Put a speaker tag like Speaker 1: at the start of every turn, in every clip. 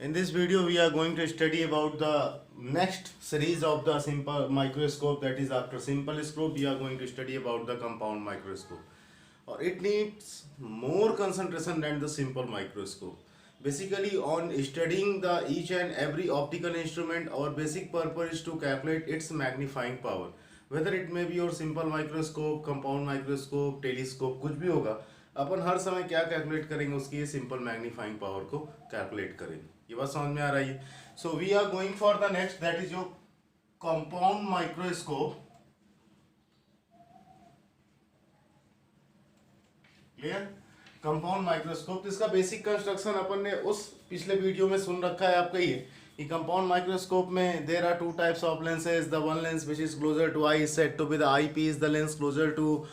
Speaker 1: In this video, we are going to study about the next series of the simple microscope, that is after simple scope, we are going to study about the compound microscope. Or it needs more concentration than the simple microscope. Basically, on studying the each and every optical instrument, our basic purpose is to calculate its magnifying power. Whether it may be your simple microscope, compound microscope, telescope, कुछ भी होगा, अपन हर समय क्या calculate करेंगे, उसकी simple magnifying power को calculate करेंगे. ये बात समझ में आ रही है. So we are going for the next, that is your compound microscope. Clear. Compound microscope, इसका बेसिक कंस्ट्रक्शन अपन ने उस पिछले वीडियो में सुन रखा है आपका. ये कि कंपाउंड माइक्रोस्कोप में there are two types of lenses. The one lens which is closer to eye is said to be the eye piece. The lens closer to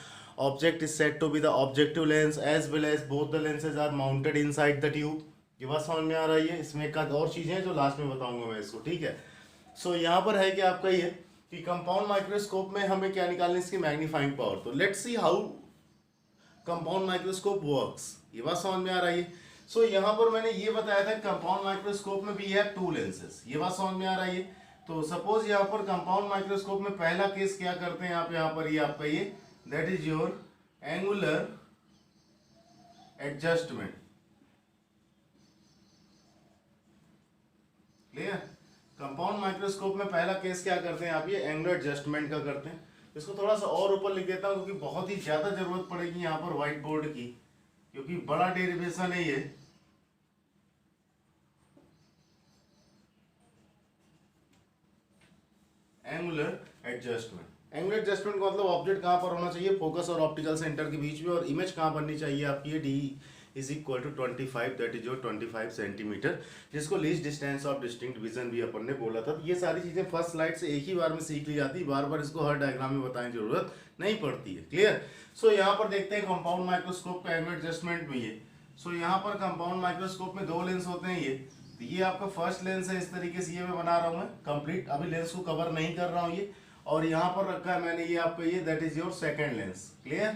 Speaker 1: object is said to be the objective lens, as well as both the lenses are mounted inside the tube. ये बात समझ में आ रही है. इसमें एक और चीज़ है जो लास्ट में बताऊंगा मैं इसको, ठीक है. सो यहाँ पर है कि आपका ये कि कंपाउंड माइक्रोस्कोप में हमें क्या निकालनी, इसकी मैग्नीफाइंग पावर. तो let's see how compound microscope works. ये बात समझ में आ रही है. सो यहाँ पर मैंने ये बताया था कंपाउंड माइक्रोस्कोप में भी है टू लेंसेज. ये बात समझ में आ रही है. तो सपोज यहाँ पर कंपाउंड माइक्रोस्कोप में पहला केस क्या करते हैं आप यहाँ पर, ये आपका ये that is your angular adjustment. Clear. Compound microscope में पहला केस क्या करते हैं आप, ये एंगुलर एडजस्टमेंट का करते हैं. इसको थोड़ा सा और ऊपर लिख देता हूं क्योंकि बहुत ही ज्यादा जरूरत पड़ेगी यहाँ पर व्हाइट बोर्ड की, क्योंकि बड़ा डेरिवेशन है ये. Angular adjustment. एंगुलर एडजस्टमेंट का मतलब ऑब्जेक्ट कहाँ पर होना चाहिए, फोकस और ऑप्टिकल सेंटर के बीच में, और इमेज कहाँ बननी चाहिए आपकी, ये D is equal to 25, that is your 25 centimetre, जिसको least distance of distinct vision भी अपन ने बोला था. ये सारी चीज़ें फर्स्ट स्लाइड से एक ही बार में सीख ली जाती है, बार बार इसको हर डायग्राम में बताने की जरूरत नहीं पड़ती है. क्लियर. सो यहाँ पर देखते हैं कंपाउंड माइक्रोस्कोप का एंगुलर एडजस्टमेंट में ये. सो यहाँ पर कंपाउंड माइक्रोस्कोप में दो लेंस होते हैं. ये तो ये आपका फर्स्ट लेंस है, इस तरीके से ये मैं बना रहा हूँ मैं कंप्लीट, अभी लेंस को कवर नहीं कर रहा हूँ ये. और यहाँ पर रखा है मैंने ये आपका ये, that is your second lens. Clear.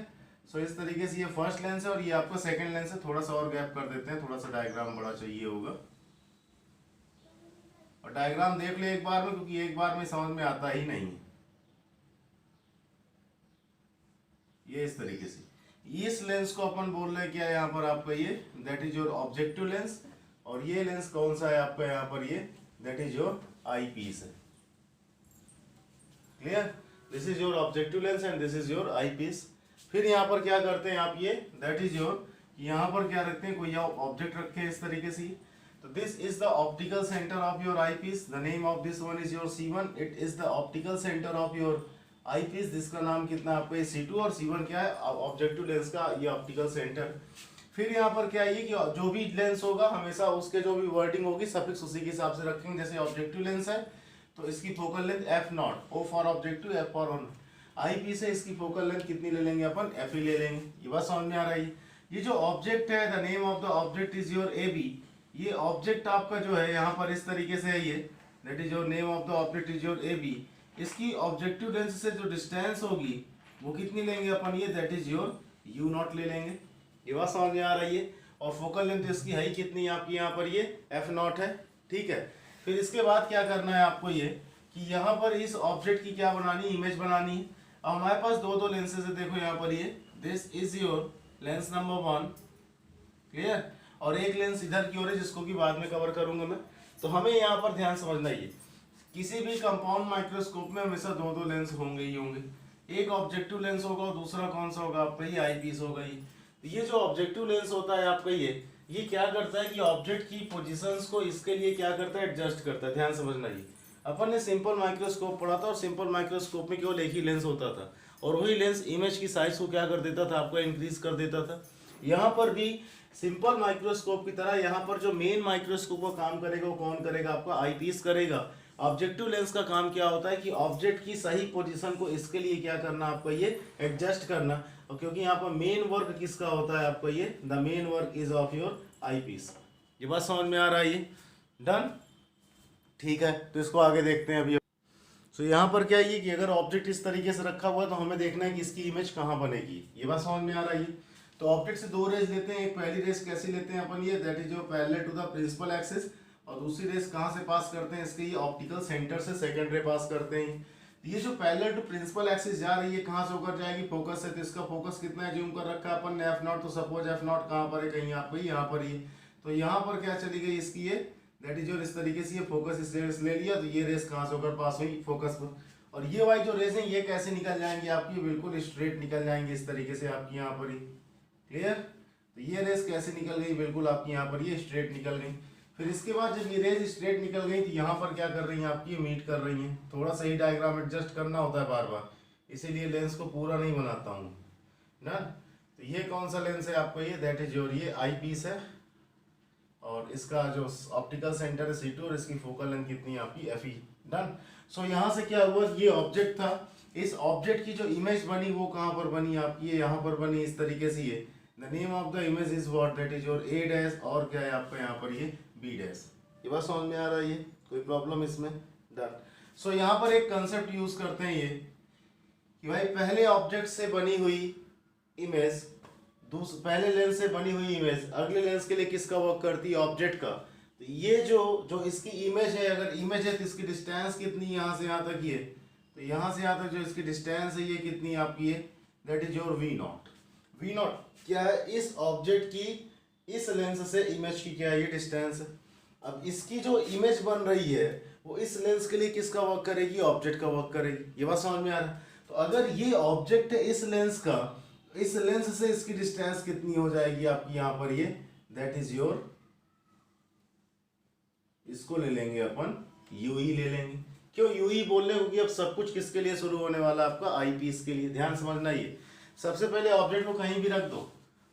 Speaker 1: So इस तरीके से ये फर्स्ट लेंस है और ये आपका सेकंड लेंस है. थोड़ा सा और गैप कर देते हैं, थोड़ा सा डायग्राम बड़ा चाहिए होगा. और डायग्राम देख ले एक बार में, क्योंकि एक बार में समझ में आता ही नहीं. ये इस तरीके से इस लेंस को अपन बोल रहे हैं क्या यहाँ पर आपका ये, that is your objective lens. और ये लेंस कौन सा है आपका यहाँ पर, ये that is your I piece है. Clear. This is your objective lens and this is your I piece. फिर यहाँ पर क्या करते हैं आप, ये दैट इज योर, यहाँ पर क्या रखते हैं, कोई ऑब्जेक्ट रखे हैं इस तरीके से. तो this is the optical centre of your I piece. The name of this one is your C1. It is the optical centre of your I piece, जिसका नाम कितना आपका C2, और C1 क्या है, ऑब्जेक्टिव लेंस का ये ऑप्टिकल सेंटर. फिर यहाँ पर क्या है कि जो भी लेंस होगा हमेशा उसके जो भी वर्डिंग होगी सफिक्स उसी के हिसाब से रखेंगे. जैसे ऑब्जेक्टिव लेंस है तो इसकी focal length f0, O for objective, F for on. I P से इसकी फोकल लेंथ कितनी ले लेंगे अपन, F ही ले लेंगे. ये बात समझ में आ रही है. ये जो ऑब्जेक्ट है, the name of the object is your AB. ये ऑब्जेक्ट आपका जो है यहाँ पर इस तरीके से है ये, that is your name of the object is your AB. इसकी ऑब्जेक्टिव लेंस से जो डिस्टेंस होगी वो कितनी लेंगे अपन, ये दैट इज योर U0 ले लेंगे. ये बात समझ में आ रही है. और फोकल लेंथ इसकी है कितनी आपकी यहाँ पर, ये F0 है. ठीक है. फिर इसके बाद क्या करना है आपको, ये कि यहाँ पर इस ऑब्जेक्ट की क्या बनानी, इमेज बनानी है. अब हमारे पास दो लेंसेज है, देखो यहाँ पर ये, this is your lens number 1. Clear. और एक लेंस इधर की ओर है जिसको कि बाद में कवर करूंगा मैं. तो हमें यहाँ पर ध्यान समझना है, किसी भी कंपाउंड माइक्रोस्कोप में हमेशा दो लेंस होंगे ही होंगे. एक ऑब्जेक्टिव लेंस होगा और दूसरा कौन सा होगा आपका, ये आई पीस होगा ही. ये जो ऑब्जेक्टिव लेंस होता है आपका ये क्या करता है कि ऑब्जेक्ट की पोजीशंस को इसके लिए क्या करता है, एडजस्ट करता है. ध्यान समझना. ये अपन ने सिंपल माइक्रोस्कोप पढ़ा था और सिंपल माइक्रोस्कोप में केवल एक ही लेंस होता था और वही लेंस इमेज की साइज को क्या कर देता था, आपका इंक्रीज कर देता था. यहाँ पर भी सिंपल माइक्रोस्कोप की तरह यहाँ पर जो मेन माइक्रोस्कोप का काम करेगा वो कौन करेगा, आपका आई पीस करेगा. ऑब्जेक्टिव लेंस का काम क्या होता है कि ऑब्जेक्ट की सही पोजीशन को इसके लिए क्या करना, आपका ये एडजस्ट करना. और क्योंकि यहाँ पर मेन वर्क किसका होता है आपका ये, the main work is of your I piece. ये बात समझ में आ रहा है. डन. ठीक है. तो इसको आगे देखते हैं अभी. सो यहाँ पर क्या है कि अगर ऑब्जेक्ट इस तरीके से रखा हुआ है तो हमें देखना है कि इसकी इमेज कहाँ बनेगी. ये बात समझ में आ रही है. तो ऑब्जेक्ट से दो रेज लेते हैं. एक पहली रेज कैसे लेते हैं अपन, ये that is your parallel to the principal axis, और दूसरी रेस कहाँ से पास करते हैं, इसके ये ऑप्टिकल सेंटर से सेकंड रे पास करते हैं। ये जो पैरेलल टू प्रिंसिपल एक्सिस जा रही है कहाँ से होकर जाएगी, फोकस से। तो इसका फोकस कितना है, जूम कर रखा है अपन ने F0, तो सपोज F0 कहाँ पर है, कहीं यहाँ पर, यहाँ पर ही। तो यहाँ पर क्या चली गई इसकी ये, दैट इज और इस तरीके से ये फोकस इस रेस ले लिया, तो ये रेस कहाँ से होकर पास हुई, फोकस पर। और ये वाली जो रेस है ये कैसे निकल जाएंगी आपकी, बिल्कुल स्ट्रेट निकल जाएंगे इस तरीके से आपकी यहाँ पर ही। क्लियर। तो ये रेस कैसे निकल गई, बिल्कुल आपकी यहाँ पर ये स्ट्रेट निकल गई। फिर इसके बाद जब ये रेस स्ट्रेट निकल गई तो यहाँ पर क्या कर रही हैं आपकी, मीट कर रही हैं। थोड़ा सा ही डायग्राम एडजस्ट करना होता है बार बार, इसीलिए लेंस को पूरा नहीं बनाता हूँ ना। तो ये कौन सा लेंस है आपको, ये दैट इज योर ये आई पीस है, और इसका जो ऑप्टिकल सेंटर है C2, और इसकी फोकल लेंथ कितनी है आपकी FE। डन। सो यहाँ से क्या हुआ, ये ऑब्जेक्ट था, इस ऑब्जेक्ट की जो इमेज बनी वो कहाँ पर बनी आपकी, ये यहाँ पर बनी इस तरीके से। ये the name of the image is what, that is your A dash, और क्या है आपका यहाँ पर ये B डैश। ये बात समझ में आ रहा है, ये कोई प्रॉब्लम इसमें। डन। सो यहाँ पर एक कंसेप्ट यूज करते हैं ये कि भाई पहले ऑब्जेक्ट से बनी हुई इमेज, पहले लेंस से बनी हुई इमेज अगले लेंस के लिए किसका वर्क करती है, ऑब्जेक्ट का। तो ये जो इसकी इमेज है, अगर इमेज है तो इसकी डिस्टेंस कितनी यहाँ से यहाँ तक ये, तो यहाँ से यहाँ तक जो इसकी डिस्टेंस है ये कितनी आपकी है, that is your V0। V0 क्या है, इस ऑब्जेक्ट की इस लेंस से इमेज की क्या है, ये डिस्टेंस है। अब इसकी जो इमेज बन रही है वो इस लेंस के लिए किसका वर्क करेगी, ऑब्जेक्ट का वर्क करेगी। ये बात समझ में आ रहा है। तो अगर ये ऑब्जेक्ट है इस लेंस का, इस लेंस से इसकी डिस्टेंस कितनी हो जाएगी आपकी यहाँ पर ये, दैट इज योर, इसको ले लेंगे अपन UE ले लेंगे। क्यों UE बोल रहे, क्योंकि अब सब कुछ किसके लिए शुरू होने वाला है आपका, आई पीस के लिए। ध्यान समझना, ये सबसे पहले ऑब्जेक्ट को कहीं भी रख दो,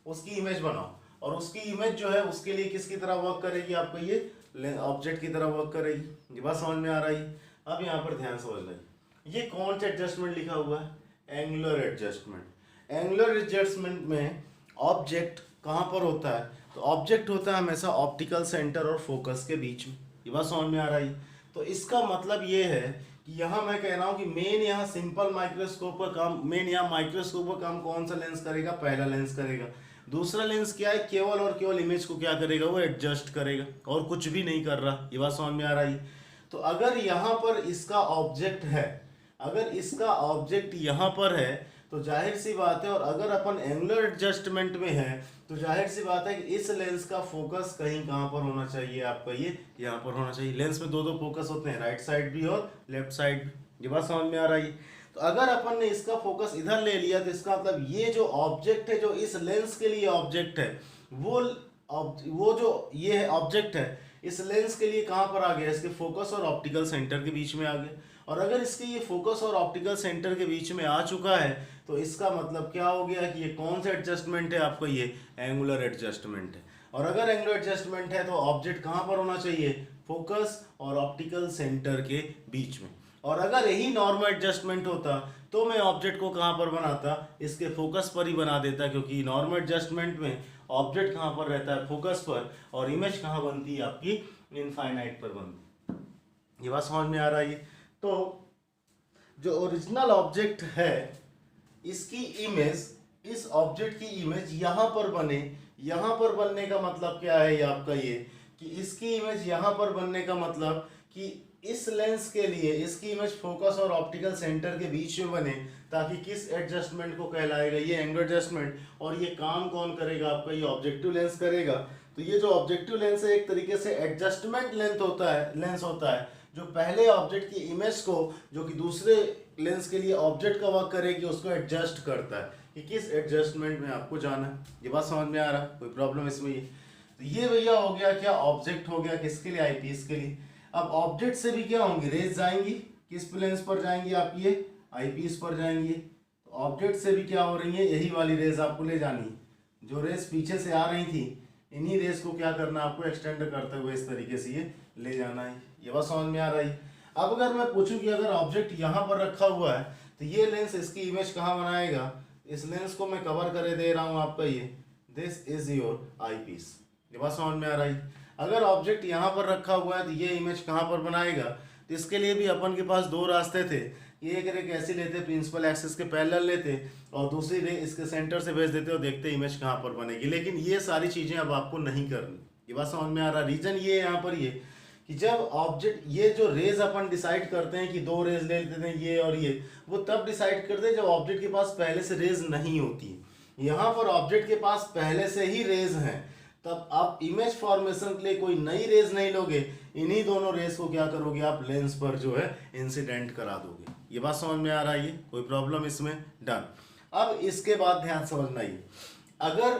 Speaker 1: उसकी इमेज बनाओ, और उसकी इमेज जो है उसके लिए किसकी तरह वर्क करेगी आपको, ये ऑब्जेक्ट की तरह वर्क करेगी। ये बात समझ में आ रही है। अब यहाँ पर ध्यान समझना, ये कौन सा एडजस्टमेंट लिखा हुआ है, एंगुलर एडजस्टमेंट। एंगुलर एडजस्टमेंट में ऑब्जेक्ट कहाँ पर होता है, तो ऑब्जेक्ट होता है हमेशा ऑप्टिकल सेंटर और फोकस के बीच में। ये बात समझ में आ रही। तो इसका मतलब ये है कि यहाँ मैं कह रहा हूँ कि मेन यहाँ सिंपल माइक्रोस्कोप का काम, मेन यहाँ माइक्रोस्कोप का काम कौन सा लेंस करेगा, पहला लेंस करेगा। दूसरा लेंस क्या है, केवल और केवल इमेज को क्या करेगा, वो एडजस्ट करेगा, और कुछ भी नहीं कर रहा। ये बात समझ में आ रही। तो अगर यहाँ पर इसका ऑब्जेक्ट है, अगर इसका ऑब्जेक्ट यहाँ पर है तो जाहिर सी बात है, और अगर अपन एंगुलर एडजस्टमेंट में है तो जाहिर सी बात है कि इस लेंस का फोकस कहीं कहाँ पर होना चाहिए आपका, ये यहाँ पर होना चाहिए। लेंस में दो फोकस होते हैं, राइट साइड भी और लेफ्ट साइड भी। ये बात समझ में आ रही है। तो अगर अपन ने इसका फोकस इधर ले लिया तो इसका मतलब ये जो ऑब्जेक्ट है, जो इस लेंस के लिए ऑब्जेक्ट है, वो जो ये है ऑब्जेक्ट है, इस लेंस के लिए कहाँ पर आ गया, इसके फोकस और ऑप्टिकल सेंटर के बीच में आ गया। और अगर इसके ये फोकस और ऑप्टिकल सेंटर के बीच में आ चुका है तो इसका मतलब क्या हो गया कि ये कौन सा एडजस्टमेंट है आपको, ये एंगुलर एडजस्टमेंट है। और अगर एंगुलर एडजस्टमेंट है तो ऑब्जेक्ट कहाँ पर होना चाहिए, फोकस और ऑप्टिकल सेंटर के बीच में। और अगर यही नॉर्मल एडजस्टमेंट होता तो मैं ऑब्जेक्ट को कहाँ पर बनाता, इसके फोकस पर ही बना देता, क्योंकि नॉर्मल एडजस्टमेंट में ऑब्जेक्ट कहाँ पर रहता है, फोकस पर, और इमेज कहाँ बनती है आपकी, इनफाइनाइट पर बनती है। ये बात समझ में आ रहा है। तो जो ओरिजिनल ऑब्जेक्ट है इसकी इमेज, इस ऑब्जेक्ट की इमेज यहाँ पर बने, यहाँ पर बनने का मतलब क्या है, ये आपका ये कि इसकी इमेज यहाँ पर बनने का मतलब कि इस लेंस के लिए इसकी इमेज फोकस और ऑप्टिकल सेंटर के बीच में बने, ताकि किस एडजस्टमेंट को कहलाएगा, ये एंगल एडजस्टमेंट। और ये काम कौन करेगा आपका, ये ऑब्जेक्टिव लेंस करेगा। तो ये जो ऑब्जेक्टिव लेंस है एक तरीके से एडजस्टमेंट लेंस होता है जो पहले ऑब्जेक्ट की इमेज को, जो कि दूसरे लेंस के लिए ऑब्जेक्ट का वर्क करेगी, उसको एडजस्ट करता है कि किस एडजस्टमेंट में आपको जाना है। ये बात समझ में आ रहा, कोई प्रॉब्लम इसमें। तो ये भैया हो गया क्या, ऑब्जेक्ट हो गया किसके लिए, आईपीस के लिए। अब ऑब्जेक्ट से भी क्या होंगी, रेज जाएंगी, किस लेंस पर जाएंगी आपकी, ये आईपीस पर जाएंगी। तो ऑब्जेक्ट से भी क्या हो रही है, यही वाली रेज आपको ले जानी, जो रेज पीछे से आ रही थी, इन्हीं रेस को क्या करना आपको, एक्सटेंड करते हुए इस तरीके से ये ले जाना है। ये बात समझ में आ रही। अब अगर मैं पूछूं कि अगर ऑब्जेक्ट यहाँ पर रखा हुआ है तो ये लेंस इसकी इमेज कहाँ बनाएगा, इस लेंस को मैं कवर करे दे रहा हूँ आपका, ये this is your I piece. ये बात समझ में आ रही। अगर ऑब्जेक्ट यहाँ पर रखा हुआ है तो ये इमेज कहाँ पर बनाएगा, तो इसके लिए भी अपन के पास दो रास्ते थे। एक रे कैसे लेते, प्रिंसिपल एक्सिस के पैरेलल लेते, और दूसरी रे इसके सेंटर से भेज देते और देखते इमेज कहाँ पर बनेगी। लेकिन ये सारी चीज़ें अब आपको नहीं करनी। ये बात समझ में आ रहा। रीजन ये है यहाँ पर ये कि जब ऑब्जेक्ट, ये जो रेज अपन डिसाइड करते हैं कि दो रेज ले लेते हैं ये और ये, वो तब डिसाइड करते हैं जब ऑब्जेक्ट के पास पहले से रेज नहीं होती। यहाँ पर ऑब्जेक्ट के पास पहले से ही रेज हैं, तब आप इमेज फॉर्मेशन के लिए कोई नई रेज नहीं लोगे, इन्हीं दोनों रेज को क्या करोगे आप लेंस पर जो है इंसिडेंट करा दोगे। ये बात समझ में आ रहा है? ये कोई प्रॉब्लम इसमें? डन। अब इसके बाद ध्यान समझना, ये अगर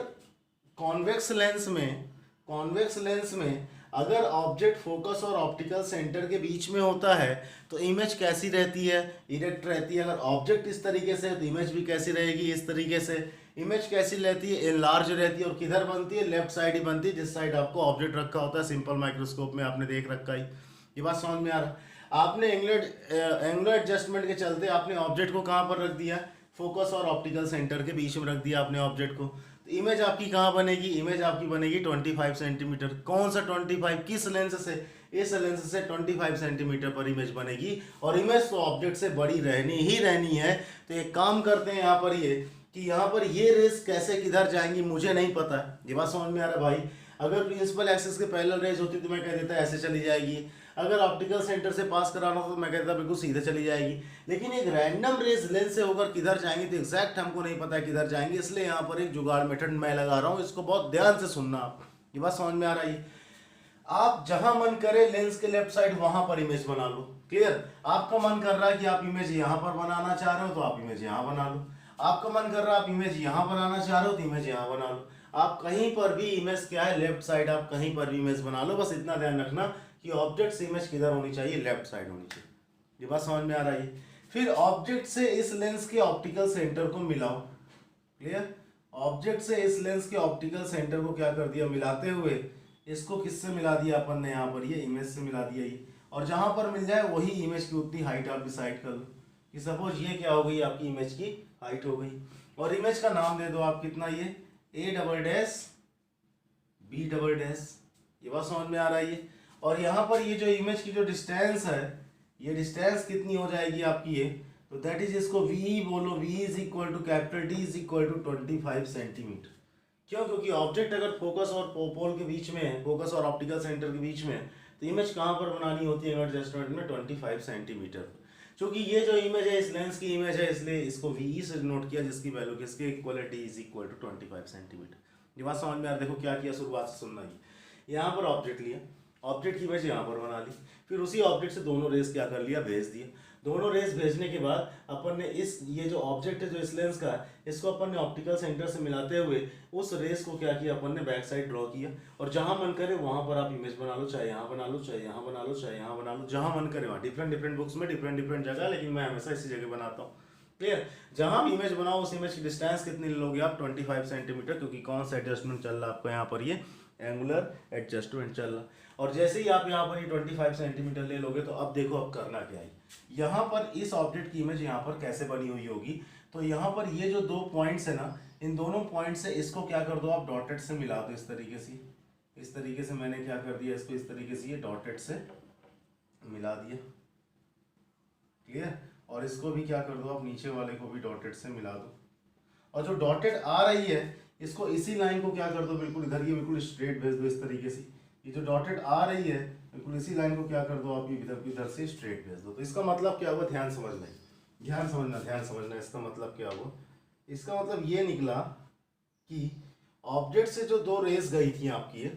Speaker 1: कॉन्वेक्स लेंस में अगर ऑब्जेक्ट फोकस और ऑप्टिकल सेंटर के बीच में होता है तो इमेज कैसी रहती है? इरेक्ट रहती है। अगर ऑब्जेक्ट इस तरीके से तो इमेज भी कैसी रहेगी? इस तरीके से। इमेज कैसी रहती है? एनलार्ज रहती है। और किधर बनती है? लेफ्ट साइड ही बनती है, जिस साइड आपको ऑब्जेक्ट रखा होता है। सिंपल माइक्रोस्कोप में आपने देख रखा ही। ये बात समझ में आ रहा? आपने एंगुलर एडजस्टमेंट के चलते आपने ऑब्जेक्ट को कहाँ पर रख दिया? फोकस और ऑप्टिकल सेंटर के बीच में रख दिया आपने ऑब्जेक्ट को। तो इमेज आपकी कहाँ बनेगी? इमेज आपकी बनेगी 25 सेंटीमीटर। कौन सा 25? किस लेंस से? इस लेंस से 25 सेंटीमीटर पर इमेज बनेगी। और इमेज तो ऑब्जेक्ट से बड़ी रहनी ही रहनी है। तो एक काम करते हैं यहाँ पर ये कि यहाँ पर ये रेस कैसे किधर जाएंगी मुझे नहीं पता। ये बात समझ में आ रहा है भाई? अगर प्रिंसिपल एक्सिस के पैरेलल रेज होती तो मैं कह देता ऐसे चली जाएगी। अगर ऑप्टिकल सेंटर से पास कराना तो मैं कहता बिल्कुल सीधे चली जाएगी। लेकिन एक रैंडम रेज लेंस से होकर किधर जाएंगी तो एग्जैक्ट हमको नहीं पता किधर जाएंगे। इसलिए यहाँ पर एक जुगाड़ मेथड मैं लगा रहा हूँ, इसको बहुत ध्यान से सुनना आप। ये बात समझ में आ रही है? आप जहां मन करे लेंस के लेफ्ट साइड वहां पर इमेज बना लो। क्लियर? आपका मन कर रहा है कि आप इमेज यहां पर बनाना चाह रहे हो तो आप इमेज यहां बना लो। आपका मन कर रहा है आप इमेज यहां बनाना चाह रहे हो तो इमेज यहां बना लो। आप कहीं पर भी इमेज क्या है, लेफ्ट साइड, आप कहीं पर भी इमेज बना लो। बस इतना ध्यान रखना कि ऑब्जेक्ट से इमेज किधर होनी चाहिए? लेफ्ट साइड होनी चाहिए। ये बात समझ में आ रही है? फिर ऑब्जेक्ट से इस लेंस के ऑप्टिकल सेंटर को मिलाओ। क्लियर? ऑब्जेक्ट से इस लेंस के ऑप्टिकल सेंटर को क्या कर दिया? मिलाते हुए इसको किससे मिला दिया अपन ने? यहाँ पर ये इमेज से मिला दिया ये। और जहां पर मिल जाए वही इमेज की उतनी हाइट आप डिसाइड कर लो कि सपोज ये क्या हो गई? आपकी इमेज की हाइट हो गई। और इमेज का नाम दे दो आप कितना? ये A'/B'। ये बात समझ में आ रहा है ये? और यहाँ पर ये जो इमेज की जो डिस्टेंस है, ये डिस्टेंस कितनी हो जाएगी आपकी? ये तो दैट इज, इसको VE बोलो। V is equal to capital D is equal to 25 centimetre. क्यों? क्योंकि ऑब्जेक्ट अगर फोकस और पोल के बीच में है, फोकस और ऑप्टिकल सेंटर के बीच में, तो इमेज कहाँ पर बनानी होती है एडजस्टमेंट में? 25 सेंटीमीटर। क्योंकि ये जो इमेज है इस लेंस की इमेज है, इसलिए इसको VE से नोट किया, जिसकी वैल्यू किसके इक्वल है? D is equal to 25 centimetre. ये बात समझ में आ रहा है? देखो क्या किया, शुरुआत से सुनना ही। यहाँ पर ऑब्जेक्ट लिया, ऑब्जेक्ट की इमेज यहाँ पर बना ली, फिर उसी ऑब्जेक्ट से दोनों रेस क्या कर लिया? भेज दिए। दोनों रेस भेजने के बाद अपन ने ये जो ऑब्जेक्ट है जो इस लेंस का है, इसको अपन ने ऑप्टिकल सेंटर से मिलाते हुए उस रेस को क्या किया? अपन ने बैक साइड ड्रॉ किया। और जहां मन करे वहां पर आप इमेज बना लो, चाहे यहाँ बना लो, चाहे यहाँ बना लो, चाहे यहाँ बना लो, जहां मन करे वहां। डिफरेंट बुक्स में डिफरेंट जगह, लेकिन मैं हमेशा इसी जगह बनाता हूँ। क्लियर? जहां भी इमेज बनाओ उस इमेज की डिस्टेंस कितनी लोगे आप? 25 सेंटीमीटर। क्योंकि कौन सा एडजस्टमेंट चल रहा है आपका यहाँ पर? ये एंगुलर एडजस्टमेंट चल रहा। और जैसे ही आप यहाँ पर ये 25 सेंटीमीटर ले लोगे तो अब देखो अब करना क्या है। यहाँ पर इस ऑब्जेक्ट की इमेज यहाँ पर कैसे बनी हुई होगी? तो यहाँ पर ये जो 2 पॉइंट्स है ना, इन दोनों पॉइंट से इसको क्या कर दो आप? डॉटेड से मिला दो। इस तरीके से मैंने क्या कर दिया? इसको इस तरीके से ये डॉटेड से मिला दिया। क्लियर? और इसको भी क्या कर दो आप? नीचे वाले को भी डॉटेड से मिला दो। और जो डॉटेड आ रही है इसको, इसी लाइन को क्या कर दो? बिल्कुल इधर, ये बिल्कुल स्ट्रेट भेज दो इस तरीके से। ये जो डॉटेड आ रही है बिल्कुल इसी लाइन को क्या कर दो आप? इधर से स्ट्रेट भेज दो। तो इसका मतलब क्या हुआ? ध्यान समझना। इसका मतलब क्या हुआ? इसका मतलब ये निकला कि ऑब्जेक्ट से जो 2 रेस गई थी आपकी,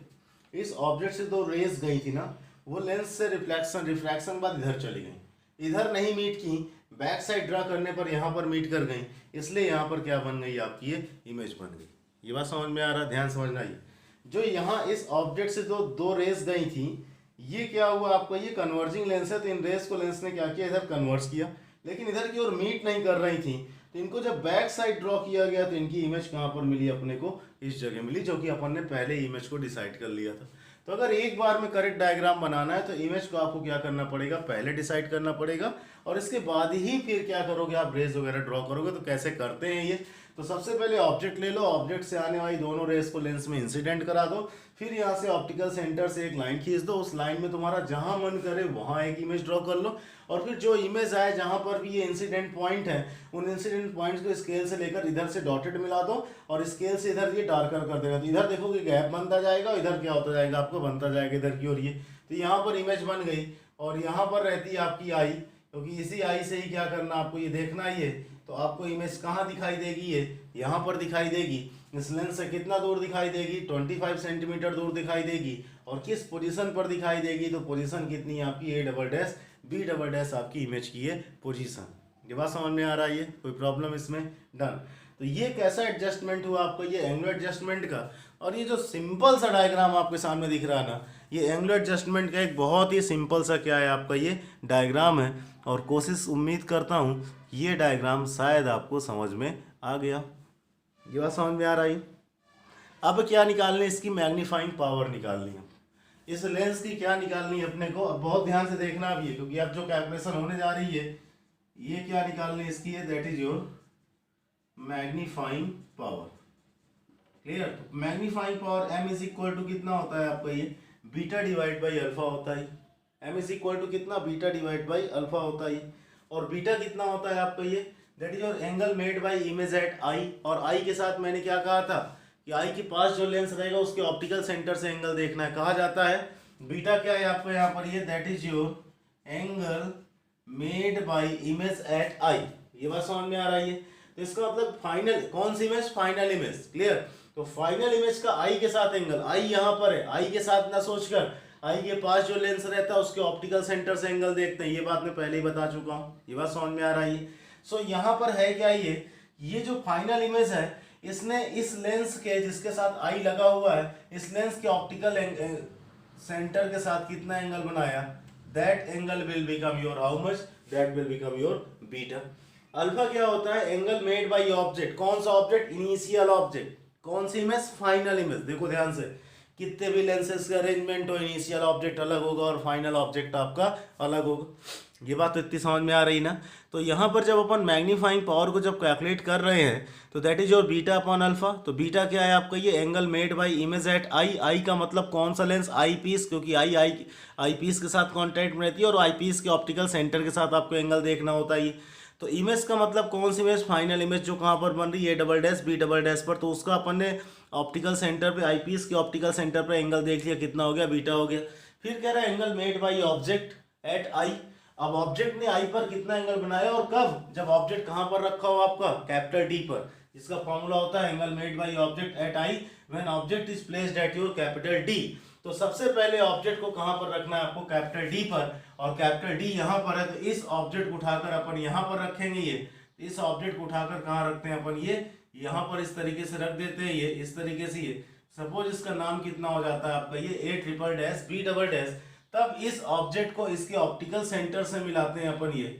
Speaker 1: इस ऑब्जेक्ट से 2 रेस गई थी ना, वो लेंस से रिफ्रैक्शन बाद इधर चली गई। इधर नहीं मीट की, बैक साइड ड्रा करने पर यहाँ पर मीट कर गई, इसलिए यहाँ पर क्या बन गई आपकी? ये इमेज बन गई। ये बात समझ में आ रहा है? ध्यान समझना। ये जो यहाँ इस ऑब्जेक्ट से जो 2 रेस गई थी, ये क्या हुआ आपका? ये कन्वर्जिंग लेंस है, तो इन रेस को लेंस ने क्या किया? इधर कन्वर्स किया। लेकिन इधर की ओर मीट नहीं कर रही थी, तो इनको जब बैक साइड ड्रॉ किया गया तो इनकी इमेज कहाँ पर मिली अपने को? इस जगह मिली, जो कि अपन ने पहले इमेज को डिसाइड कर लिया था। तो अगर एक बार में करेक्ट डायग्राम बनाना है तो इमेज को आपको क्या करना पड़ेगा? पहले डिसाइड करना पड़ेगा, और इसके बाद ही फिर क्या करोगे आप? रेस वगैरह ड्रॉ करोगे। तो कैसे करते हैं ये? तो सबसे पहले ऑब्जेक्ट ले लो, ऑब्जेक्ट से आने वाली दोनों रेस को लेंस में इंसिडेंट करा दो, फिर यहाँ से ऑप्टिकल सेंटर से एक लाइन खींच दो, उस लाइन में तुम्हारा जहां मन करे वहां एक इमेज ड्रॉ कर लो, और फिर जो इमेज आए जहां पर भी ये इंसिडेंट पॉइंट है उन इंसिडेंट पॉइंट्स को स्केल से लेकर इधर से डॉटेड मिला दो, और स्केल से इधर ये डार्कर कर देगा, तो इधर देखोगे गैप बनता जाएगा, इधर क्या होता जाएगा आपको बनता जाएगा इधर की ओर ये, तो यहाँ पर इमेज बन गई। और यहाँ पर रहती है आपकी आई, क्योंकि इसी आई से ही क्या करना आपको ये देखना ही है, तो आपको इमेज कहाँ दिखाई देगी, ये यहाँ पर दिखाई देगी। इस लेंस से कितना दूर दिखाई देगी, 25 सेंटीमीटर दूर दिखाई देगी, और किस पोजीशन पर दिखाई देगी, तो पोजीशन कितनी है आपकी A double dash B double dash आपकी इमेज की है पोजीशन। ये बात समझ में आ रहा है, ये कोई प्रॉब्लम इसमें, डन। तो ये कैसा एडजस्टमेंट हुआ आपको, ये एंगुलर एडजस्टमेंट का। और ये जो सिंपल सा डायग्राम आपके सामने दिख रहा है ना, ये एंगुलर एडजस्टमेंट का एक बहुत ही सिंपल सा क्या है आपका ये डायग्राम है, और कोशिश उम्मीद करता हूँ ये डायग्राम शायद आपको समझ में आ गया। ये बात समझ में आ रही। अब क्या निकालनी है, इसकी मैग्नीफाइंग पावर निकालनी है, इस लेंस की क्या निकालनी है अपने को। अब बहुत ध्यान से देखना भी है, क्योंकि अब जो कैलकुलेशन होने जा रही है ये क्या निकालनी है इसकी है, that is your magnifying power. Clear. तो magnifying power m is equal to कितना होता है आपका ये बीटा डिवाइड बाई अल्फा होता है। m इज इक्वल टू कितना, बीटा डिवाइड बाई अल्फा होता है। और बीटा कितना होता है आपका ये, that is your angle made by image at eye. और आई के साथ मैंने क्या कहा था कि आई के पास जो लेंस रहेगा उसके ऑप्टिकल सेंटर से एंगल देखना है, कहा जाता है बीटा क्या है आपको यहाँ पर ये, that is your angle made by image at eye. ये बात समझ में आ रही है। तो इसका मतलब फाइनल कौन सी इमेज, फाइनल इमेज। क्लियर। तो फाइनल इमेज का आई के साथ एंगल, आई यहाँ पर है, आई के साथ ना सोचकर आई के पास जो लेंस रहता है उसके ऑप्टिकल सेंटर से एंगल देखते हैं, ये बात मैं पहले ही बता चुका हूँ। ये बात समझ में आ रही है। सो यहाँ पर है क्या, ये जो फाइनल इमेज है इसने इस लेंस के जिसके साथ आई लगा हुआ है, इस लेंस के ऑप्टिकल सेंटर के साथ कितना एंगल बनाया, that angle will become your how much, that will become your beta. Alpha क्या होता है, एंगल मेड बाय ऑब्जेक्ट। कौन सा ऑब्जेक्ट, इनिशियल ऑब्जेक्ट। कौन सी इमेज, फाइनल इमेज। देखो ध्यान से, कितने भी लेंसेज का अरेंजमेंट हो, इनिशियल ऑब्जेक्ट अलग होगा और फाइनल ऑब्जेक्ट आपका अलग होगा। ये बात तो इतनी समझ में आ रही ना। तो यहाँ पर जब अपन मैग्नीफाइंग पावर को जब कैलकुलेट कर रहे हैं तो that is your beta upon alpha. तो बीटा क्या है आपका ये angle made by image at eye. Eye का मतलब कौन सा लेंस, आई पीस, क्योंकि आई पीस के साथ कॉन्टैक्ट में रहती है और आई पीस के ऑप्टिकल सेंटर के साथ आपको एंगल देखना होता है। तो इमेज का मतलब कौन सी इमेज, फाइनल इमेज जो कहाँ पर बन रही है, A double dash B double dash पर। तो उसका अपन ने ऑप्टिकल सेंटर पे, आई पीस के ऑप्टिकल सेंटर पर एंगल देख लिया, कितना हो गया, बीटा हो गया। फिर कह रहा है angle made by object at eye. अब ऑब्जेक्ट ने आई पर कितना एंगल बनाया और कब, जब ऑब्जेक्ट कहां पर रखा हो आपका, कैपिटल डी पर, जिसका फॉर्मूला होता है angle made by object at I when object is placed at your capital D. तो सबसे पहले ऑब्जेक्ट को कहां पर रखना है आपको, कैपिटल डी पर, और कैपिटल डी यहां पर है, तो इस ऑब्जेक्ट को उठाकर अपन यहां पर रखेंगे। ये इस ऑब्जेक्ट को उठाकर कहां रखते हैं अपन, ये यहां पर इस तरीके से रख देते हैं, ये इस तरीके से। ये सपोज इसका नाम कितना हो जाता है आपका ये A triple dash B double dash. तब इस ऑब्जेक्ट को इसके ऑप्टिकल सेंटर से मिलाते हैं अपन, ये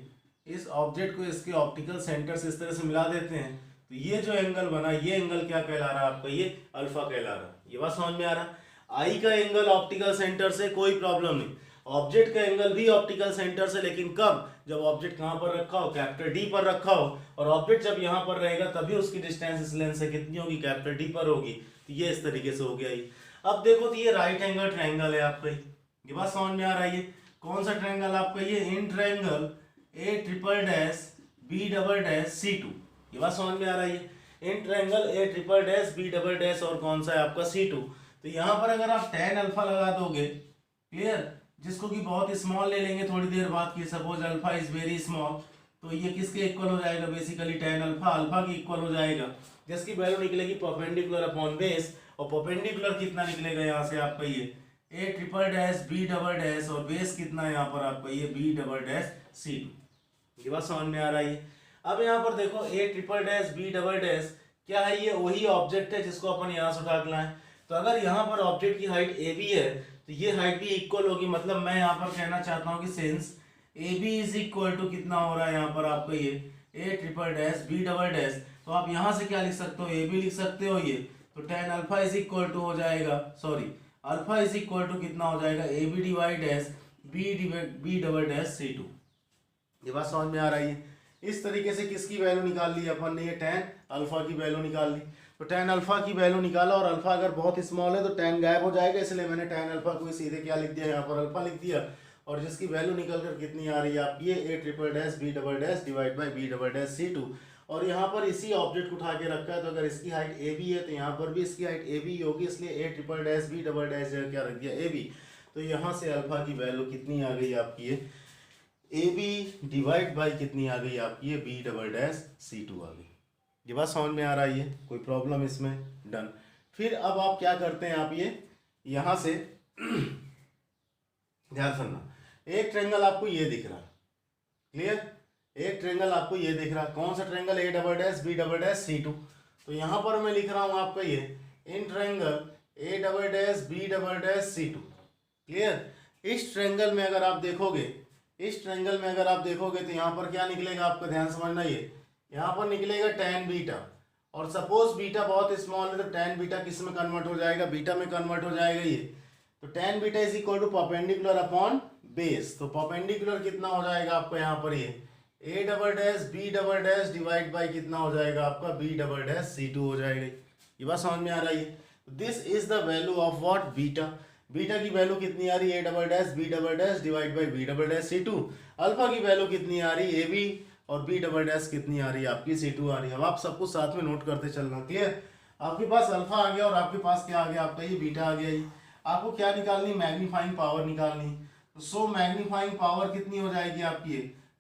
Speaker 1: इस ऑब्जेक्ट को इसके ऑप्टिकल सेंटर से इस तरह से मिला देते हैं। तो ये जो एंगल बना, ये एंगल क्या कहला रहा है आपका, ये अल्फा कहला रहा है। ये बात समझ में आ रहा है। आई का एंगल ऑप्टिकल सेंटर से कोई प्रॉब्लम नहीं, ऑब्जेक्ट का एंगल भी ऑप्टिकल सेंटर से, लेकिन कब, जब ऑब्जेक्ट कहां पर रखा हो, कैपिटल डी पर रखा हो, और ऑब्जेक्ट जब यहां पर रहेगा तभी उसकी डिस्टेंस इस लेंस से कितनी होगी, कैपिटल डी पर होगी। तो ये इस तरीके से हो गया ये। अब देखो तो ये राइट एंगल ट्रायंगल है आपका, ये बात समझ में आ रही है। कौन सा ट्रायंगल आपका ये, in triangle A triple dash B double dash C2। ये बात समझ में आ रही है। In triangle A triple dash B double dash और कौन सा है आपका C2। तो यहाँ पर अगर आप tan अल्फा लगा दोगे, क्लियर, जिसको कि बहुत स्मॉल ले लेंगे थोड़ी देर बाद की, suppose alpha is very small, तो ये किसके इक्वल हो जाएगा, बेसिकली tan अल्फा अल्फा की इक्वल हो जाएगा, जिसकी वैल्यू निकलेगी परपेंडिकुलर अपॉन बेस। और परपेंडिकुलर कितना निकलेगा यहाँ से आपका ये A triple dash B double dash, और बेस कितना है यहाँ पर आपका ये B डबल डैश C2। ये बात समझ में आ रही है। अब यहाँ पर देखो A triple dash B double dash क्या है, ये वही ऑब्जेक्ट है जिसको अपन यहाँ से उठा के लाएं। तो अगर यहाँ पर ऑब्जेक्ट की हाइट AB है तो ये हाइट भी इक्वल होगी। मतलब मैं यहाँ पर कहना चाहता हूँ कि since AB is equal to कितना हो रहा है यहाँ पर आपका ये A triple dash B double dash, तो आप यहाँ से क्या लिख सकते हो, AB लिख सकते हो ये। तो tan alpha is equal to हो जाएगा, sorry alpha is equal to कितना हो जाएगा, AB divide dash B double dash C2। ये बात समझ में आ रही है। इस तरीके से किसकी वैल्यू निकाल ली अपन ने, ये tan अल्फा की वैल्यू निकाल ली। तो tan अल्फा की वैल्यू निकाला और अल्फा अगर बहुत स्मॉल है तो tan गायब हो जाएगा, इसलिए मैंने tan अल्फा को सीधे क्या लिख दिया, यहाँ पर अल्फा लिख दिया। और जिसकी वैल्यू निकल कर कितनी आ रही है आपकी, ये a triple dash b double dash divide by b double dash c2। और यहाँ पर इसी ऑब्जेक्ट को उठा के रखा है, तो अगर इसकी हाइट ए बी है तो यहाँ पर भी इसकी हाइट ए बी होगी, इसलिए a triple dash b double dash क्या रख दिया, ए बी। तो यहाँ से अल्फा की वैल्यू कितनी आ गई आपकी, ये ए बी डिवाइड बाई कितनी आ गई आपकी, ये बी डबल डैश c2 आ गई। ये बात समझ में आ रही है, कोई प्रॉब्लम इसमें, डन। फिर अब आप क्या करते हैं, आप ये यहाँ से ध्यान सुनना, एक ट्रेंगल आपको ये दिख रहा, क्लियर, एक ट्रेंगल आपको ये दिख रहा, कौन सा triangle, A double dash B double dash c2। तो यहाँ पर मैं लिख रहा हूँ आपका ये in triangle A double dash B double dash c2, clear. इस ट्रेंगल में अगर आप देखोगे, इस ट्रेंगल में अगर आप देखोगे तो यहाँ पर क्या निकलेगा आपका, ध्यान समझना, ये यहाँ पर निकलेगा tan बीटा। और सपोज बीटा बहुत स्मॉल है तो tan बीटा किस में कन्वर्ट हो जाएगा, बीटा में कन्वर्ट हो जाएगा ये। तो tan beta is equal to perpendicular upon base. तो परपेंडिकुलर कितना हो जाएगा आपका यहाँ पर, ये a double dash b double dash divide by कितना हो जाएगा आपका, b डबल डैश c2 हो जाएगा। ये बात समझ में आ रही है। This is the value of what, beta. Beta की वैल्यू कितनी आ रही है, a double dash b double dash divide by b double dash c2। Alpha की वैल्यू कितनी आ रही है, ab, और b डबल डैश कितनी आ रही है आपकी, c2 आ रही है। अब आप सब कुछ साथ में नोट करते चलना, क्लियर। आपके पास अल्फा आ गया और आपके पास क्या आ गया आपका, ये बीटा आ गया। ये आपको क्या निकालनी, मैग्नीफाइंग पावर निकालनी। तो सो मैग्नीफाइंग पावर कितनी हो जाएगी आपकी,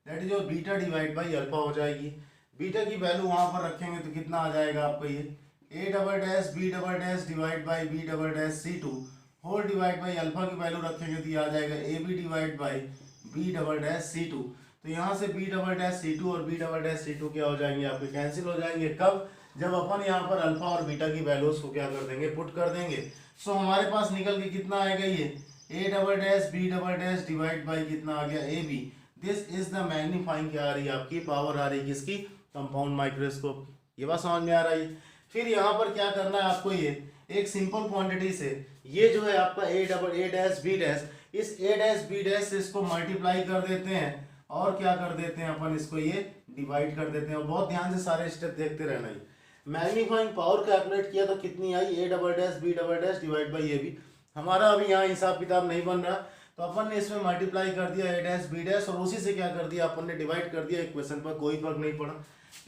Speaker 1: that is your beta divide by alpha हो जाएगी। बीटा की वैल्यू वहां पर रखेंगे तो कितना आ जाएगा आपका, ये A double dash B double dash divide by B double dash c2 whole divide by alpha की वैल्यू रखेंगे तो ये आ जाएगा A B divide by B double dash c2। तो यहाँ से b डबल डैश c2 और b डबल डैश c2 क्या हो जाएंगे आपके, कैंसिल हो जाएंगे। कब, जब अपन यहाँ पर अल्फा और बीटा की वैल्यूज को क्या कर देंगे, पुट कर देंगे। सो हमारे पास निकल के कितना आएगा, ये a double dash b double dash divide by कितना आ गया, a b। This is the magnifying क्या आ रही है आपकी, पावर आ रही है किसकी, कंपाउंड माइक्रोस्कोप। ये बात समझ में आ रही है। फिर यहाँ पर क्या करना है आपको, ये एक सिंपल क्वांटिटी से ये जो है आपका a डैश b डैश, इस a डैश b डैश से इसको मल्टीप्लाई कर देते हैं और क्या कर देते हैं अपन, इसको ये डिवाइड कर देते हैं। और बहुत ध्यान से सारे स्टेप देखते रहना। ही मैग्नीफाइंग पावर कैलकुलेट किया तो कितनी आई, a double dash b double dash divide by a b। हमारा अभी यहाँ हिसाब किताब नहीं बन रहा, तो अपन ने इसमें मल्टीप्लाई कर दिया a डैश b डैश और उसी से क्या कर दिया अपन ने, डिवाइड कर दिया इक्वेशन पर, कोई फर्क नहीं पड़ा।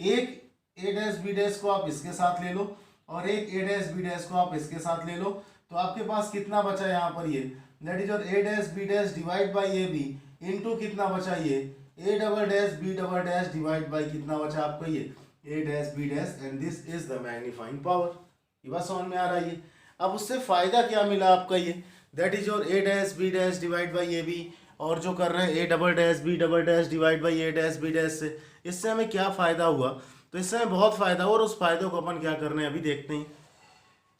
Speaker 1: एक a डैश b डैश को आप इसके साथ ले लो और एक a डैश b डैश को आप इसके साथ ले लो, तो आपके पास कितना बचा यहाँ पर, ये दैट इज और a dash b dash divide by a b into कितना बचा, ये a double dash b double dash divide by कितना बचा आपका, ये a dash b dash, and this is the magnifying power. ये बात समझ में आ रही है। अब उससे फायदा क्या मिला आपका, ये that is your a dash b dash divide by a b, और जो कर रहे हैं a double dash b double dash divide by a dash b dash से, इससे हमें क्या फायदा हुआ, तो इससे हमें बहुत फायदा हुआ और उस फायदे को अपन क्या करने हैं अभी देखते हैं,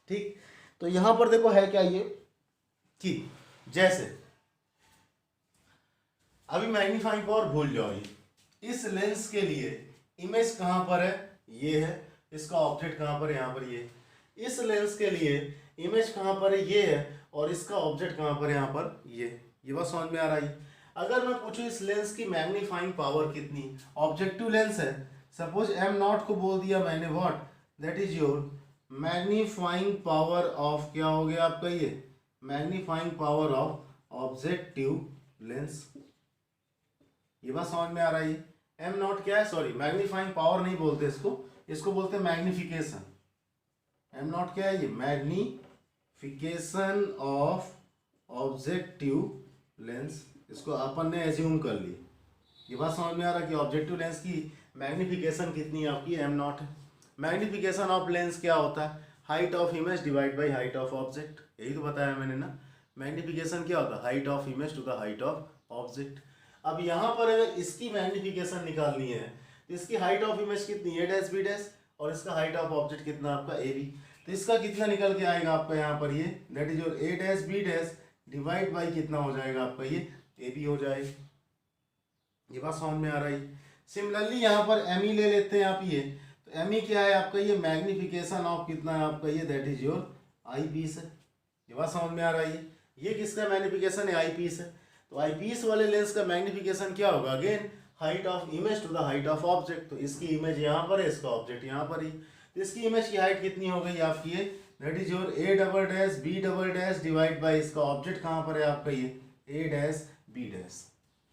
Speaker 1: ठीक। तो यहाँ पर देखो है क्या ये, कि जैसे अभी मैग्नीफाइंग पावर भूल जाओ, ये इस लेंस के लिए इमेज कहाँ पर है, ये है, इसका ऑब्जेक्ट कहाँ पर है, यहाँ पर ये। इस लेंस के लिए इमेज कहाँ पर है, ये है, और इसका ऑब्जेक्ट कहाँ पर है, यहाँ पर ये बात समझ में आ रही है। अगर मैं पूछूं इस लेंस की मैग्नीफाइंग पावर कितनी, ऑब्जेक्टिव लेंस है, सपोज m नॉट को बोल दिया मैंने what, that is your magnifying power of, क्या हो गया आपका, ये magnifying power of objective lens. ये बात समझ में आ रही है। m नॉट क्या है, सॉरी मैग्नीफाइंग पावर नहीं बोलते इसको, इसको बोलते हैं मैग्निफिकेशन। m नॉट क्या है, ये मैग्निफिकेशन ऑफ ऑब्जेक्टिव लेंस, इसको अपन ने एज्यूम कर ली। ये बात समझ में आ रहा है कि ऑब्जेक्टिव लेंस की मैग्निफिकेशन कितनी है आपकी, m नॉट है। मैग्निफिकेशन ऑफ लेंस क्या होता है, height of image divide by height of object, यही तो बताया मैंने ना। मैग्निफिकेशन क्या होता है, height of image to the height of object. अब यहाँ पर अगर इसकी मैग्निफिकेशन निकालनी है तो इसकी हाइट ऑफ इमेज कितनी, a डैश b डैश, और इसका हाइट ऑफ ऑब्जेक्ट कितना आपका a b। तो इसका कितना निकल के आएगा आपका यहाँ पर, ये that is your a dash b dash divide by कितना हो जाएगा आपका, ये a b हो जाएगा। ये बात समझ में आ रही है। सिमिलरली यहाँ पर m e ले लेते हैं आप, ये तो m e क्या है आपका, ये मैग्निफिकेशन ऑफ कितना है आपका, ये that is your I piece है। ये बात समझ में आ रही है। ये किसका मैग्निफिकेशन है, आई पीस है। तो आई पीस वाले लेंस का मैग्निफिकेशन क्या होगा, again height of image to the height of object. तो इसकी इमेज यहाँ पर है, इसका ऑब्जेक्ट यहाँ पर ही। तो इसकी इमेज की हाइट कितनी हो गई आपकी ये, that is your a double dash b double dash divide by इसका ऑब्जेक्ट कहाँ पर है आपका ये a डैश b डैश।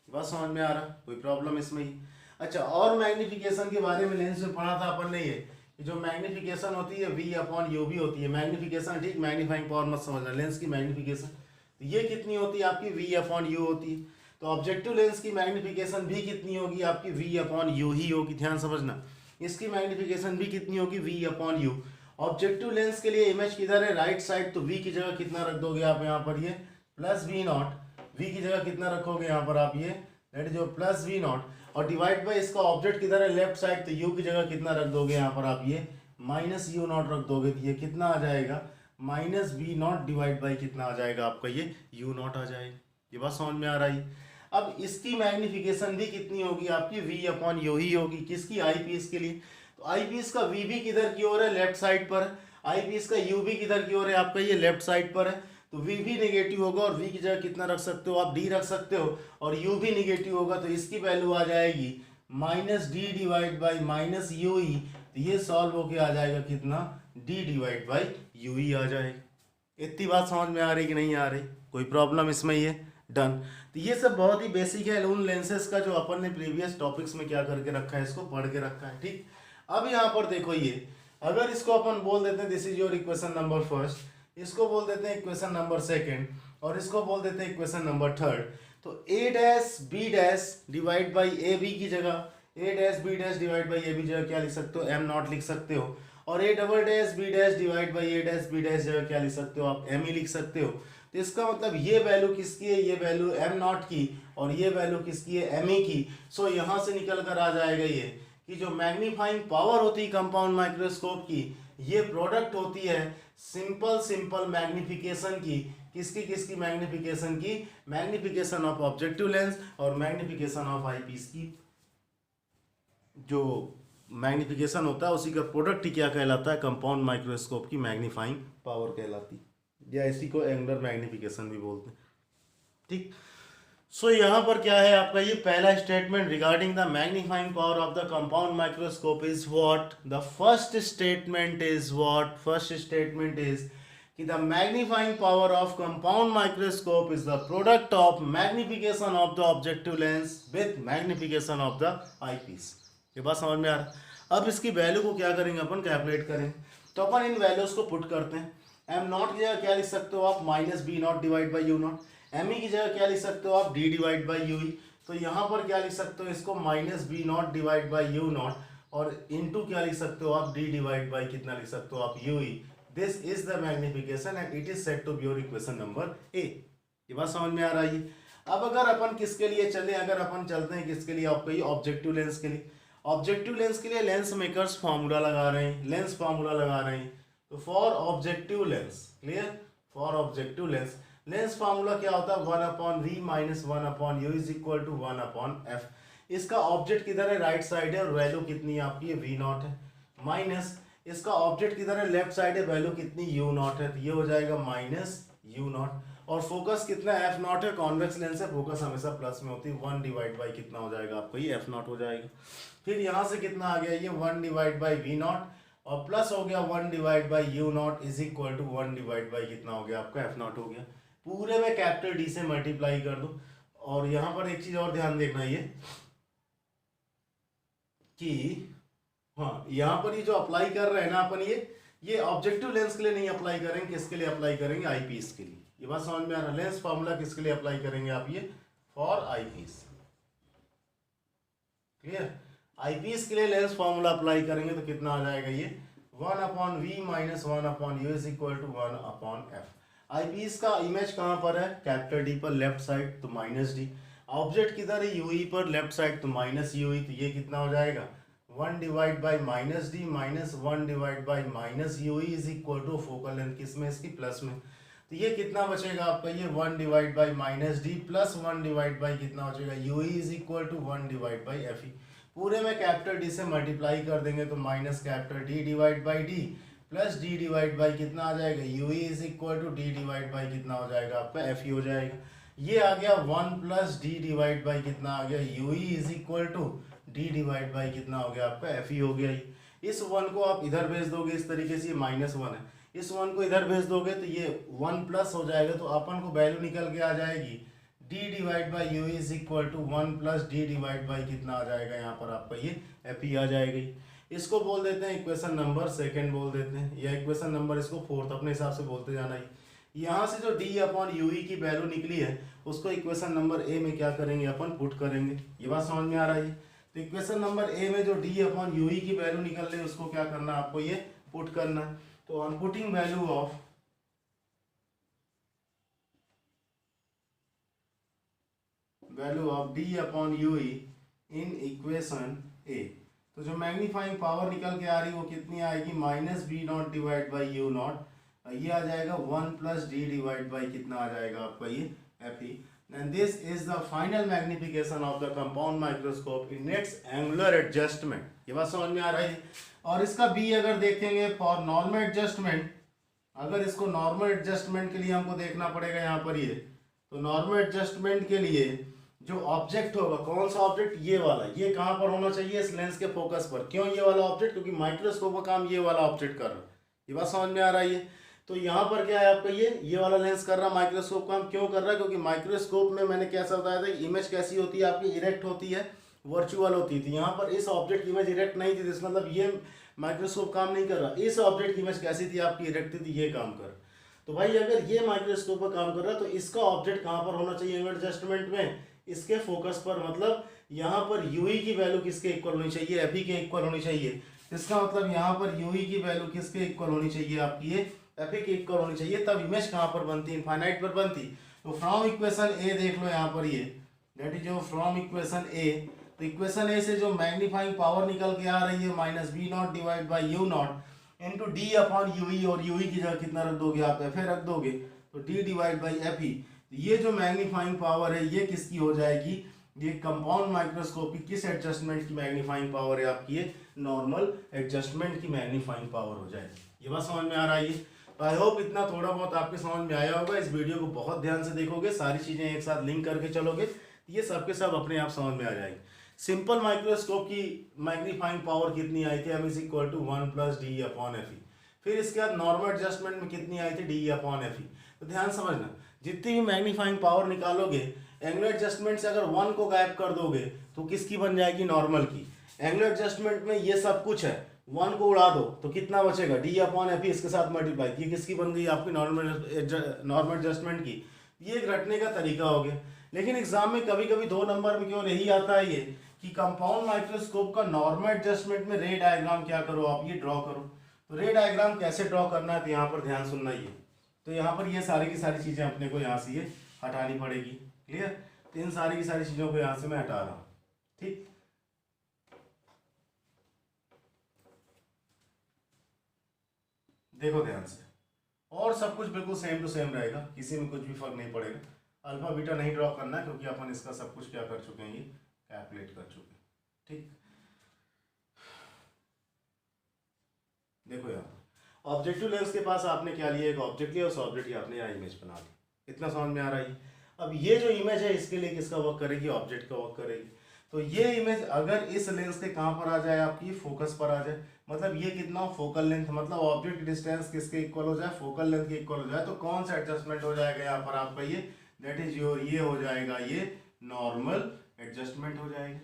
Speaker 1: बस समझ में आ रहा, कोई प्रॉब्लम इसमें ही। अच्छा, और मैग्निफिकेशन के बारे में लेंस में पढ़ा था अपन ने ये कि जो मैग्निफिकेशन होती है v अपॉन यू भी होती है। मैग्निफिकेशन ठीक, मैग्नीफाइंग पावर मत समझना, लेंस की मैग्निफिकेशन तो ये कितनी होती है आपकी v अपॉन यू होती है। तो ऑब्जेक्टिव लेंस की मैग्निफिकेशन भी कितनी होगी आपकी v अपॉन यू ही होगी, ध्यान समझना। इसकी मैग्निफिकेशन भी कितनी होगी v upon you. Objective lens के लिए इमेज किधर है, राइट साइड, तो v की जगह कितना रख दोगे आप यहाँ पर ये प्लस v नॉट। v की जगह कितना रखोगे यहाँ पर आप ये, that is your plus v not, और डिवाइड बाई इसका ऑब्जेक्ट किधर है, लेफ्ट साइड, तो u की जगह कितना रख दोगे यहाँ पर आप ये माइनस u नॉट रख दोगे। तो ये कितना आ जाएगा minus v not divide by कितना आ जाएगा आपका ये u नॉट आ जाएगा। ये बात समझ में आ रही है। अब इसकी मैग्निफिकेशन भी कितनी होगी आपकी v अपॉन यू ही होगी, किसकी, आई पीस के लिए। तो आई पीस का v भी किधर की ओर है, लेफ्ट साइड पर है। आई पीस का u भी किधर की ओर है आपका ये लेफ्ट साइड पर है। तो v भी नेगेटिव होगा और v की जगह कितना रख सकते हो आप, d रख सकते हो, और u भी नेगेटिव होगा तो इसकी वैल्यू आ जाएगी minus D divide by minus U E. तो ये सॉल्व होके आ जाएगा कितना, d divide by U E आ जाएगा। इतनी बात समझ में आ रही कि नहीं आ रही, कोई प्रॉब्लम इसमें ही है, डन। तो ये सब बहुत ही बेसिक है उन लेंसेज का जो अपन ने प्रीवियस टॉपिक्स में क्या करके रखा है, इसको पढ़ के रखा है, ठीक। अब यहाँ पर देखो ये, अगर इसको अपन बोल देते हैं this is your equation number first, इसको बोल देते हैं इक्वेशन नंबर सेकंड, और इसको बोल देते हैं इक्वेशन नंबर थर्ड। तो a dash b dash divide by A B की जगह a dash b dash divide by A B जगह क्या लिख सकते हो, m नॉट लिख सकते हो, और a double dash b dash divide by a dash b dash जगह क्या लिख सकते हो आप, m ही लिख सकते हो। तो इसका मतलब ये वैल्यू किसकी है, ये वैल्यू m नॉट की, और ये वैल्यू किसकी है, m ई की। सो यहाँ से निकल कर आ जाएगा ये कि जो मैग्नीफाइंग पावर होती है कंपाउंड माइक्रोस्कोप की, ये प्रोडक्ट होती है सिंपल मैग्निफिकेशन की। किसकी किसकी मैग्निफिकेशन की, मैग्निफिकेशन ऑफ ऑब्जेक्टिव लेंस और मैग्निफिकेशन ऑफ आईपीस की। जो मैग्निफिकेशन होता है उसी का प्रोडक्ट ही क्या कहलाता है, कंपाउंड माइक्रोस्कोप की मैग्नीफाइंग पावर कहलाती है, या इसी को एंगुलर मैग्निफिकेशन भी बोलते हैं, ठीक। सो यहाँ पर क्या है आपका ये पहला statement regarding the magnifying power of the compound microscope is what, the first statement is what, first statement is कि the magnifying power of compound microscope is the product of magnification of the objective lens with magnification of the eyepiece. ये बात समझ में आ रहा। अब इसकी value को क्या करेंगे अपन, कैलकुलेट करेंगे। तो अपन इन वैल्यूज को पुट करते हैं। एम नॉट की जगह क्या लिख सकते हो आप, minus B nought divide by U nought. M E की जगह क्या लिख सकते हो आप, D divide by U E. तो यहाँ पर क्या लिख सकते हो इसको, minus B nought divide by U nought, और इनटू क्या लिख सकते हो आप, डी डिवाइड बाई कितना लिख सकते हो आप, U E. This is the magnification and it is set to be your equation number A. ये बात समझ में आ रही है। अब अगर अपन किसके लिए चले, अगर अपन चलते हैं किसके लिए, आपको ये ऑब्जेक्टिव लेंस के लिए। ऑब्जेक्टिव लेंस के लिए लेंस मेकर्स फार्मूला लगा रहे हैं, लेंस फार्मूला लगा रहे हैं। तो for objective lens, clear, for objective lens lens formula क्या होता है, 1 upon V minus 1 upon U is equal to 1 upon F. इसका ऑब्जेक्ट किधर है, राइट साइड है, और वैल्यू कितनी है आपकी, ये वी नॉट है, माइनस इसका ऑब्जेक्ट किधर है, लेफ्ट साइड है, वैल्यू कितनी यू नॉट है, तो ये हो जाएगा माइनस यू नॉट। और फोकस कितना एफ नॉट है, कॉन्वेक्स लेंस है, फोकस हमेशा प्लस में होती है, 1 डिवाइड बाई कितना हो जाएगा आपको, ये एफ नॉट हो जाएगा। फिर यहाँ से कितना आ गया, ये 1 डिवाइड बाई वी नॉट, और प्लस हो गया 1 divide by U nought is equal to 1 divide by कितना हो गया आपका, एफ नॉट हो गया। पूरे में कैपिटल डी से मल्टीप्लाई कर दो। और यहाँ पर एक चीज और ध्यान देखना ये कि हाँ, यहाँ पर ये जो अप्लाई कर रहे हैं ना अपन, ये ऑब्जेक्टिव लेंस के लिए नहीं अप्लाई करेंगे, किसके लिए अप्लाई करेंगे, आईपीस के लिए। ये बात समझ में आ रहा है। लेंस फार्मूला किसके लिए अप्लाई करेंगे आप, ये फॉर आईपीस, क्लियर। आईपीस के लिए लेंस फार्मूला अप्लाई करेंगे तो कितना आ जाएगा, ये 1 upon V minus 1 upon U is equal to 1 upon F. Eyepiece का इमेज कहाँ पर है, कैपिटल डी पर, लेफ्ट साइड, तो माइनस डी। ऑब्जेक्ट किधर है, यूई पर, लेफ्ट साइड, तो माइनस यूई। तो ये कितना हो जाएगा, 1 divide by minus D minus 1 divide by minus U E is equal to focal length किसमें, इसकी प्लस में। तो ये कितना बचेगा आपका, ये 1 divide by minus D plus 1 divide by कितना बचेगा, U E is equal to 1 divide by F E. पूरे में कैपिटल डी से मल्टीप्लाई कर देंगे तो minus capital D divide by D plus D divide by कितना आ जाएगा, U is equal to D divide by कितना हो जाएगा आपका, एफ ई हो जाएगा। ये आ गया 1 प्लस डी डिवाइड बाई कितना आ गया U is equal to D divide by कितना हो गया आपका एफ ई हो गया। इस 1 को आप इधर भेज दोगे इस तरीके से, ये -1 है, इस 1 को इधर भेज दोगे तो ये 1 प्लस हो जाएगा, तो अपन को वैल्यू निकल के आ जाएगी D divide by U is equal to 1 plus D divide by कितना आ जाएगा यहाँ पर आपका ये एफ ई आ जाएगी। इसको बोल देते हैं इक्वेशन नंबर सेकंड बोल देते हैं, या इक्वेशन नंबर इसको फोर्थ, अपने हिसाब से बोलते जाना ही। यहाँ से जो डी अपॉन यू ई की वैल्यू निकली है उसको इक्वेशन नंबर ए में क्या करेंगे अपन पुट करेंगे। ये बात समझ में आ रहा है। तो इक्वेशन नंबर ए में जो डी अपॉन यू ई की वैल्यू निकल रही है उसको क्या करना है आपको ये पुट करना है। तो on putting value of D upon U E in equation A, तो जो मैग्नीफाइंग पावर निकल के आ रही है वो कितनी आएगी -b0 divide by U not, ये आ जाएगा 1 प्लस डी डिवाइड बाई कितना आ जाएगा आपका ये F E. And this is the final magnification of the compound microscope in its angular adjustment. ये बात समझ में आ रही है। और इसका बी अगर देखेंगे फॉर नॉर्मल एडजस्टमेंट, अगर इसको नॉर्मल एडजस्टमेंट के लिए हमको देखना पड़ेगा यहाँ पर ये, तो नॉर्मल एडजस्टमेंट के लिए जो ऑब्जेक्ट होगा, कौन सा ऑब्जेक्ट, ये वाला, ये कहाँ पर होना चाहिए इस लेंस के फोकस पर। क्यों ये वाला ऑब्जेक्ट, क्योंकि माइक्रोस्कोप का काम ये वाला ऑब्जेक्ट कर रहा है। ये बात समझ में आ रही है। तो यहाँ पर क्या है आपका ये वाला लेंस कर रहा है माइक्रोस्कोप काम, क्यों कर रहा है, क्योंकि माइक्रोस्कोप में मैंने कैसा बताया था इमेज कैसी होती है आपकी, इरेक्ट होती है, वर्चुअल होती थी। यहाँ पर इस ऑब्जेक्ट की इमेज इरेक्ट नहीं थी, इस मतलब ये माइक्रोस्कोप काम नहीं कर रहा। इस ऑब्जेक्ट की इमेज कैसी थी आपकी, इरेक्ट थी, ये काम कर। तो भाई अगर ये माइक्रोस्कोप पर काम कर रहा है तो इसका ऑब्जेक्ट कहाँ पर होना चाहिए एडजस्टमेंट में, इसके फोकस पर, मतलब यहाँ पर यूई की वैल्यू किसके इक्वल होनी चाहिए, एफ ई के इक्वल होनी चाहिए। इसका मतलब यहाँ पर यूई की वैल्यू किसके इक्वल होनी चाहिए आपकी, ये एफ ई के इक्वल होनी चाहिए, तब इमेज कहाँ पर बनती, इनफाइनाइट पर बनती। तो फ्रॉम इक्वेशन ए देख लो यहाँ पर ये, दैट इज जो फ्रॉम इक्वेशन ए, तो इक्वेशन ए से जो मैग्नीफाइंग पावर निकल के आ रही है -b0 divide by U not into D upon U E, और यूई की जगह कितना रख दोगे आप, एफ ए रख दोगे, तो डी डिवाइड बाई एफ ई। ये जो मैग्नीफाइंग पावर है ये किसकी हो जाएगी, ये कंपाउंड माइक्रोस्कोप की किस एडजस्टमेंट की मैग्नीफाइंग पावर है आपकी, ये नॉर्मल एडजस्टमेंट की मैग्नीफाइंग पावर हो जाएगी। ये बात समझ में आ रहा है। तो आई होप इतना थोड़ा बहुत आपके समझ में आया होगा। इस वीडियो को बहुत ध्यान से देखोगे, सारी चीजें एक साथ लिंक करके चलोगे, ये सबके सब अपने आप समझ में आ जाएगी। सिंपल माइक्रोस्कोप की मैग्नीफाइंग पावर कितनी आई थी, M is equal to 1 plus D upon F E. फिर इसके बाद नॉर्मल एडजस्टमेंट में कितनी आई थी, डी अपॉन एफ ई। तो ध्यान समझना, जितनी भी मैग्नीफाइंग पावर निकालोगे एंगुलर एडजस्टमेंट से अगर 1 को गायब कर दोगे तो किसकी बन जाएगी, नॉर्मल की। एंगुलर एडजस्टमेंट में ये सब कुछ है, 1 को उड़ा दो तो कितना बचेगा, डी अपॉन एफ ई, इसके साथ मल्टीप्लाई, ये किसकी बन गई आपकी, नॉर्मल एडजस्टमेंट की। ये एक रटने का तरीका हो गया। लेकिन एग्जाम में कभी कभी 2 नंबर में क्यों यही आता है ये कि कंपाउंड माइक्रोस्कोप का नॉर्मल एडजस्टमेंट में रे डायग्राम क्या करो आप, ये ड्रॉ करो। तो रे डायग्राम कैसे ड्रॉ करना है, तो यहाँ पर ध्यान सुनना ही है। तो यहाँ पर ये सारी की सारी चीजें अपने को यहाँ से ये हटानी पड़ेगी, क्लियर। तो इन सारी की सारी चीजों को यहाँ से मैं हटा रहा हूँ, ठीक। देखो ध्यान से, और सब कुछ बिल्कुल सेम टू सेम रहेगा, किसी में कुछ भी फर्क नहीं पड़ेगा। अल्फा बीटा नहीं ड्रॉ करना है क्योंकि अपन इसका सब कुछ क्या कर चुके हैं, ये कैलकुलेट कर चुके हैं, ठीक। देखो यार, ऑब्जेक्टिव लेंस के पास आपने क्या लिया, एक ऑब्जेक्ट लिया, उस ऑब्जेक्ट की आपने यहाँ इमेज बना ली। इतना समझ में आ रहा है। अब ये जो इमेज है इसके लिए किसका वर्क करेगी, ऑब्जेक्ट का वर्क करेगी। तो ये इमेज अगर इस लेंस के कहाँ पर आ जाए, आपकी फोकस पर आ जाए, मतलब ये कितना फोकल लेंथ, मतलब ऑब्जेक्ट डिस्टेंस किसके इक्वल हो जाए, फोकल लेंथ के इक्वल हो जाए, तो कौन सा एडजस्टमेंट हो जाएगा यहाँ पर आपका, ये दैट इज योर, ये हो जाएगा ये नॉर्मल एडजस्टमेंट हो जाएगा।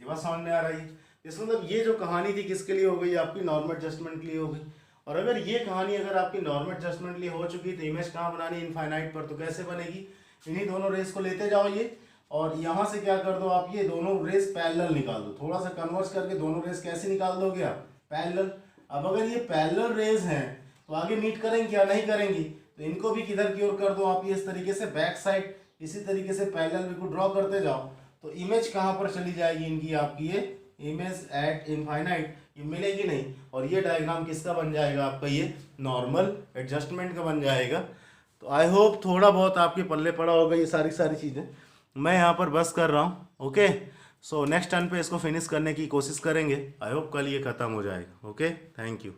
Speaker 1: ये बात समझ में आ रही है। इसका मतलब ये जो कहानी थी किसके लिए हो गई, आपकी नॉर्मल एडजस्टमेंट के लिए हो गई। और अगर ये कहानी अगर आपकी नॉर्मल एडजस्टमेंट के लिए हो चुकी तो इमेज कहाँ बनानी, इनफाइनाइट पर। तो कैसे बनेगी, इन्हीं दोनों रेस को लेते जाओ ये, और यहाँ से क्या कर दो आप, ये दोनों रेस पैरेलल निकाल दो, थोड़ा सा कन्वर्स करके दोनों रेस कैसे निकाल दोगे आप, पैरेलल। अब अगर ये पैरेलल रेस हैं तो आगे मीट करेंगे क्या, नहीं करेंगी, तो इनको भी किधर की ओर कर दो आप, ये इस तरीके से बैक साइड, इसी तरीके से पैरेलल बिल्कुल ड्रॉ करते जाओ। तो इमेज कहाँ पर चली जाएगी इनकी, आपकी ये इमेज एट इनफाइनाइट, ये मिलेगी नहीं। और ये डायग्राम किसका बन जाएगा आपका, ये नॉर्मल एडजस्टमेंट का बन जाएगा। तो आई होप थोड़ा बहुत आपके पल्ले पड़ा होगा ये सारी चीज़ें। मैं यहाँ पर बस कर रहा हूँ, ओके। सो नेक्स्ट टर्न पे इसको फिनिश करने की कोशिश करेंगे। आई होप कल ये ख़त्म हो जाएगा, ओके। Thank you.